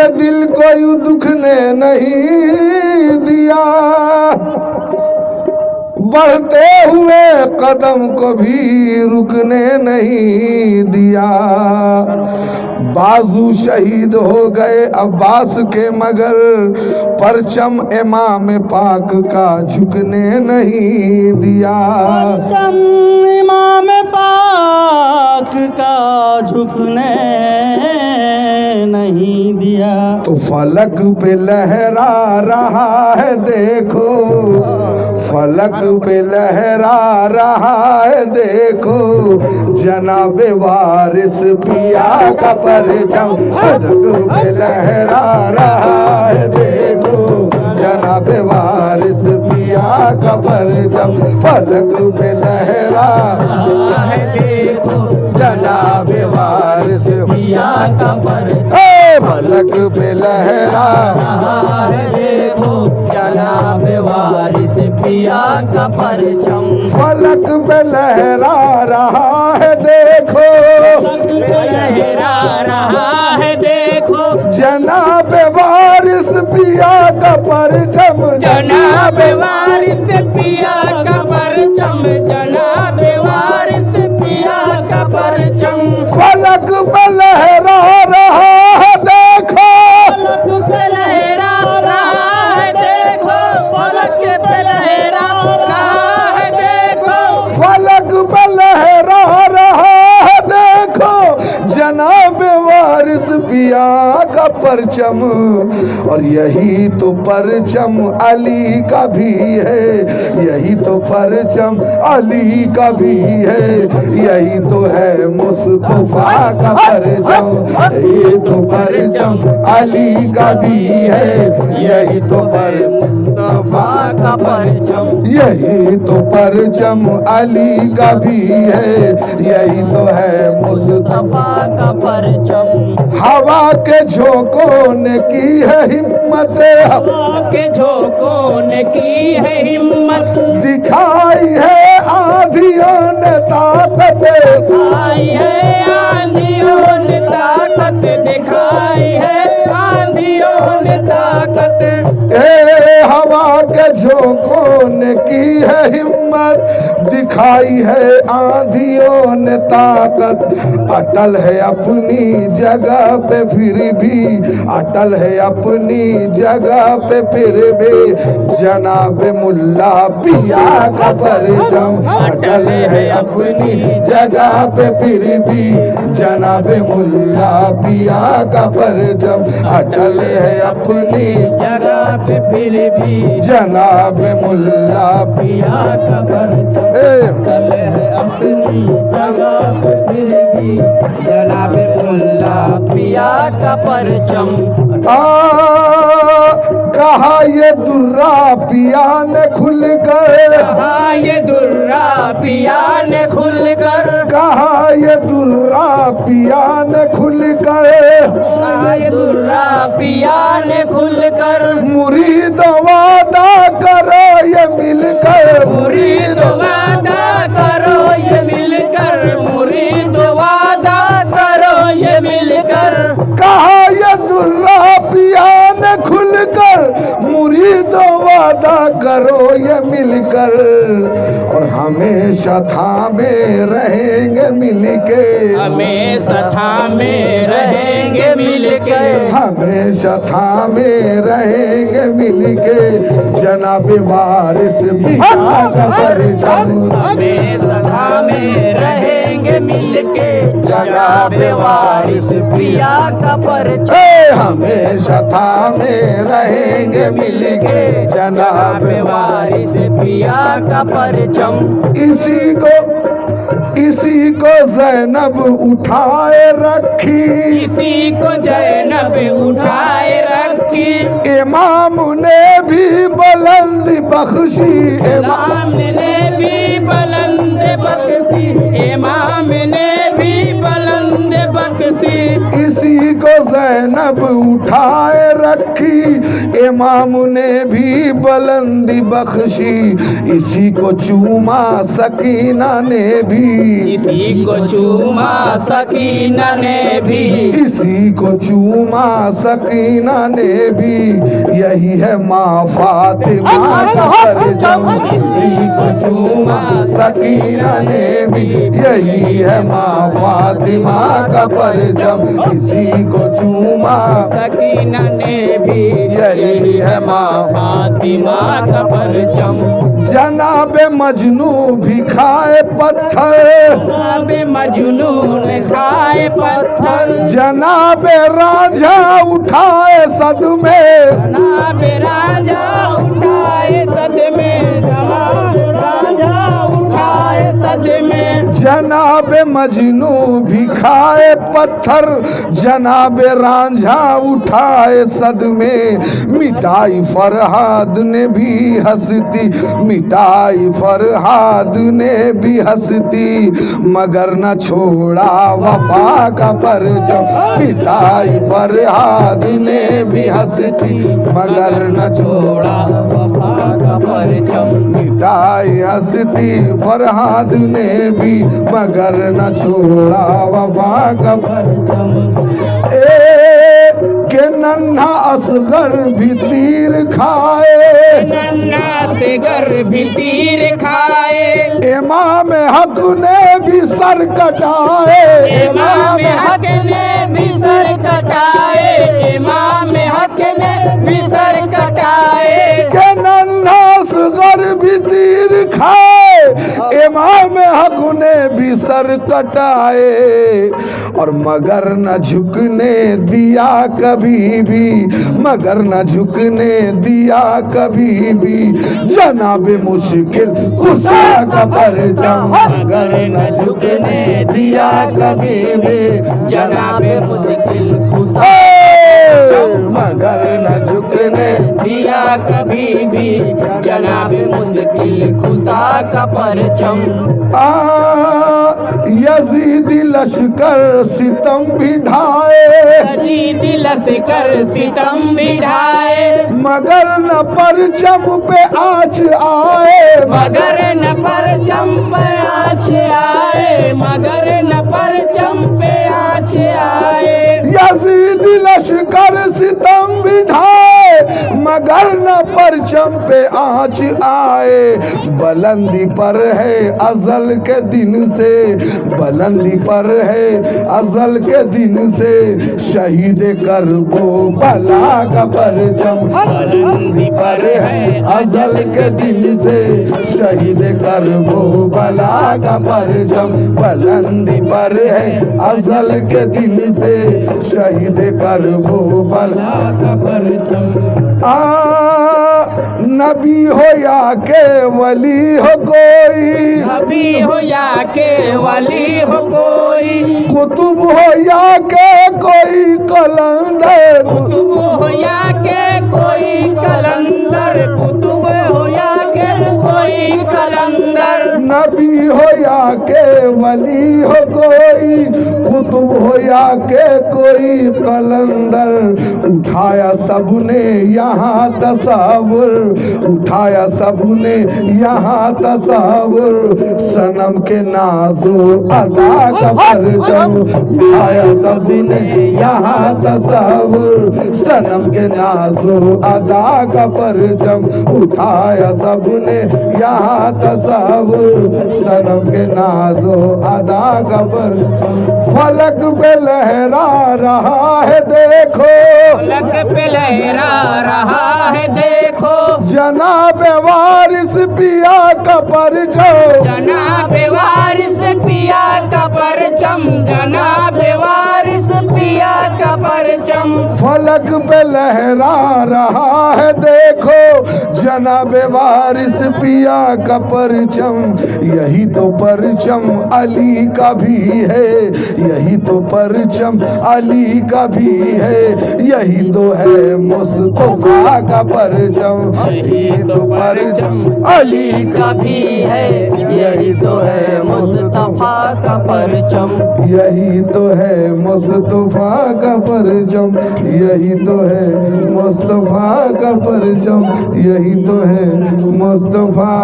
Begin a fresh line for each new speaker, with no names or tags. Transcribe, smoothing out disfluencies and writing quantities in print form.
दिल को यूं दुखने नहीं दिया, बढ़ते हुए कदम को भी रुकने नहीं दिया। बाजू शहीद हो गए अब्बास के मगर परचम इमाम पाक का झुकने नहीं दिया।
परचम इमाम पाक का झुकने नहीं दिया।
तो फलक पे लहरा रहा है देखो, फलक पे लहरा रहा है देखो, जनाबे वारिस पिया का परचम। फलक पे लहरा रहा है देखो, जनाबे वारिस पिया का परचम। फलक पे लहरा रहा है देखो, जनाबे वारिस
पिया का परचम।
फलक पे लहरा
रहा है देखो, जनाबे वारिस पिया का परचम।
फलक पे लहरा रहा है देखो,
फलक पे लहरा रहा है देखो,
जनाबे वारिस पिया का परचम।
जनाबे वारिस पिया का परचम, जनाबे वारिस पिया का परचम।
फलक पे लहरा रहा है देखो,
फलक पे लहरा रहा है देखो, फलक पे लहरा रहा है देखो,
फलक पे लहरा रहा है देखो, जनाबे वारिस पिया का परचम। और यही तो परचम अली का भी है, यही तो परचम अली का भी है, यही तो है मुस्तफा का परचम। यही तो परचम अली का भी है, यही तो पर मुस्तफा
का परचम।
यही तो परचम अली का भी है, यही तो है मुस्तफा
का परचम।
हवा के झोंकों ने की है हिम्मत,
हवा के झोंकों ने की है हिम्मत,
दिखाई है आंधियों ने ताकत,
दिखाई है आंधियों ने ताकत, दिखाई है आंधियों ने ताकत।
हवा के झोंकों ने की है हिम्मत, दिखाई है आंधियों ने ताकत। अटल है अपनी जगह पे फिर भी, अटल है अपनी जगह पे फिर भी, जनाब मुल्ला पिया का परचम। अटल है अपनी जगह पे फिर भी, जनाब मुल्ला पिया का परचम। अटल है अपनी
जगह पे फिर भी,
जनाब मुल्ला
पिया का परचम। अटल है अपनी जगह पे फिर भी, जनाब मुल्ला पिया का परचम।
कहा ये दुर्रा पिया ने खुल कर,
कहा ये दुर्रा पिया ने खुल कर,
कहा ये दुर्रा पिया ने खुल कर,
कहा ये दुर्रा पिया ने खुल कर।
मुरीद वादा करो ये मिलकर,
मुरीद वादा करो ये मिलकर, मुरीद वादा करो ये मिलकर।
कहा ये दुर्रा पिया ने खुल कर, मुरीद वादा करो ये मिलकर। और हमेशा थामे रहेंगे मिलके,
हमेशा थामे रहेंगे मिलके,
हमेशा थामे रहेंगे मिलके, जनाब वारिस पिया का परचम।
हमेशा थामे रहेंगे मिलके, जनाब वारिस पिया का परचम।
हमेशा थामे रहेंगे मिलके, जनाब
वारिस पिया का परचम।
इसी को ज़ैनब उठाए रखी,
इसी को जैनब उठाए रखी,
इमाम ने भी बुलंद बख्शी,
इमाम ने भी बुलंद बख्शी, इमाम ने भी बुलंद बख्शी।
इसी को ज़ैनब उठाए रखी, इमाम ने भी बुलंदी बख्शी, इसी को चूमा सकीना ने भी,
इसी को चूमा सकीना ने भी,
इसी को चूमा सकीना ने भी, यही है माँ फातिमा का परचम, इसी को चूमा सकीना ने भी, यही है माँ फातिमा का परचम, इसी को चूमा
सकीना ने भी,
यही है माँ
फातिमा का परचम।
जनाब मजनू भी खाए पत्थर,
जनाब मजनू ने खाए पत्थर,
जनाब राजा उठाए सदमे,
जनाब राजा उठाए सदमे, जनाब राजा उठाए सदमे।
जनाब मजनू भी खाए पत्थर, जनाब रांझा उठाए सदमे, मिटाई फरहाद ने भी हंसती, मिटाई फरहाद ने भी हंसती, मगर न छोड़ा वफा का परचम, मिटाई फरहाद ने भी हंसती, मगर न छोड़ा
वफा का परचम।
मिटाई हंसती फरहाद ने भी, मगर न छोड़ा वफा का परचम। के नन्हा असगर भी तीर खाए,
नन्हा से गर भी तीर खाए,
इमाम हक ने भी सर कटाए,
इमाम हक ने भी सर कटाए, इमाम हक ने भी सर कटाए।
के नन्हा असगर भी तीर खाए, इमाम हक ने भी सर कटाए, और मगर न झुकने दिया कभी भी, मगर न झुकने दिया कभी भी, जनाब मुश्किल कुशा का परचम, मगर न झुकने दिया कभी भी,
जनाब मुश्किल कुशा,
मगर न झुकने
दिया कभी भी, जनाब मुश्किल कुशा का परचम।
यजीदी लश्कर सितम भी ढाए,
यजीद लश्कर सितम बिठाए,
मगर न परचम पे आँच आए,
मगर न परचम पे आँच आए, मगर न परचम पे आँच आए।
यजीदी लश्कर सितम भी ढाए, मगर न परचम पे आँच आए, बुलंदी पर है अजल के दिन से, बुलंदी पर है अजल के दिन से, शहीद करबो भला का परचम, बुलंदी पर है अजल के दिन से, शहीद करबो भला का परचम, बुलंदी पर है अजल के दिन से, शहीद करबो भला का परचम। नबी हो या के वली हो कोई,
नबी हो या के वली हो कोई,
कुतुब हो या के कोई कलंदर,
कुतुब हो या के कोई कलंदर, कुतुब हो या के कोई कलंदर।
नबी हो या के वली हो कोई, कुतुब हो या के कोई कलंदर, उठाया सबने यहाँ तस्वीर, उठाया सबने यहाँ तस्वीर, सनम के नाजो अदा का परचम, उठाया सबने यहाँ तस्वीर, सनम के नाजो अदा का परचम, उठाया सबने यहाँ तस्वीर, सनम के नाजो अदा का परचम। फलक पे लहरा रहा है देखो,
फलक पे लहरा रहा है देखो,
जनाब वारिस पिया का परचम,
जनाब वारिस पिया का परचम, जनाब वारिस पिया का परचम।
फलक पे लहरा रहा है देखो जनाब वारिस पिया का परचम। यही तो परचम अली का भी है, यही तो परचम अली का भी है, यही तो है मुस्तफा का परचम।
यही तो परचम अली का भी है, यही तो है मुस्तफा का परचम।
यही तो है मुस्तफा का परचम, यही तो है मुस्तफा का परचम, यही तो है मुस्तफा